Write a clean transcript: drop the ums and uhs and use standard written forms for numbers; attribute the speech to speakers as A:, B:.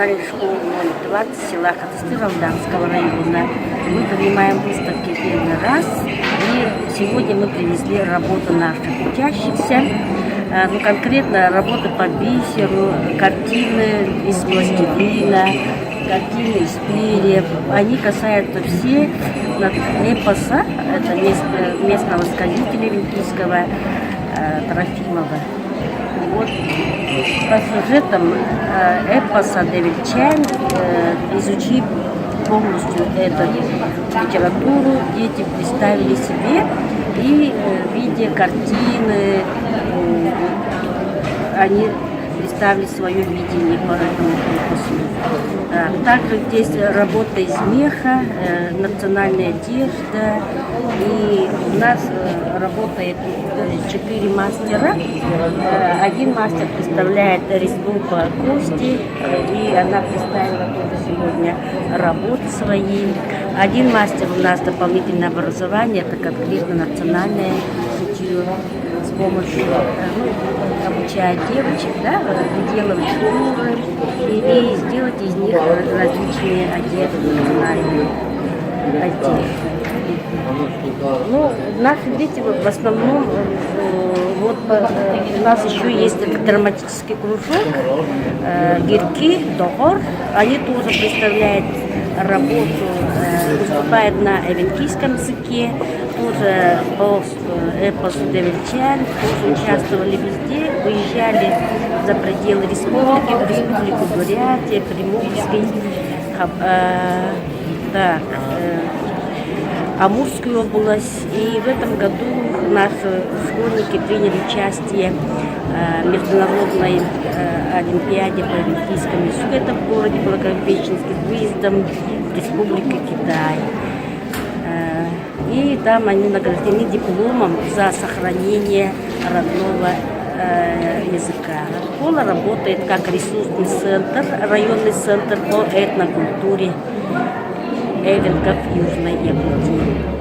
A: национальной школы номер 20 села Хатысты Ралданского района. Мы принимаем выставки первый раз. И сегодня мы привезли работу наших учащихся. Конкретно работы по бисеру, картины из пластилина, картины из перьев. Они касаются все эпоса, это местного сказителя венкийского Трофимова. Вот по сюжетам эпоса Девельчан, изучив полностью эту литературу, дети представили себе и в виде картины они представили свое видение по этому эпосу. Также здесь работа из меха, национальная одежда. И у нас работает 4 мастера. Один мастер представляет резьбу по кости, и она представила тоже сегодня работы свои. Один мастер у нас дополнительное образование, это конкретно национальное шитье. С помощью, обучая девочек, выделывать шнуры и сделать из них различные одежды, национальные одежды. Наши дети в основном, у нас еще есть драматический кружок, гирки, дохор, они тоже представляют работу, выступают на эвенкийском языке, тоже по эпосу Девельчан, тоже участвовали везде, выезжали за пределы республики, в республику Бурятия, Приморский, Амурскую область. И в этом году наши школьники приняли участие в международной олимпиаде по олимпийскому языку. Это в городе Благовещенске с выездом в Республику Китай. И там они награждены дипломом за сохранение родного языка. Школа работает как ресурсный центр, районный центр по этнокультуре эвенков Южной Якутии.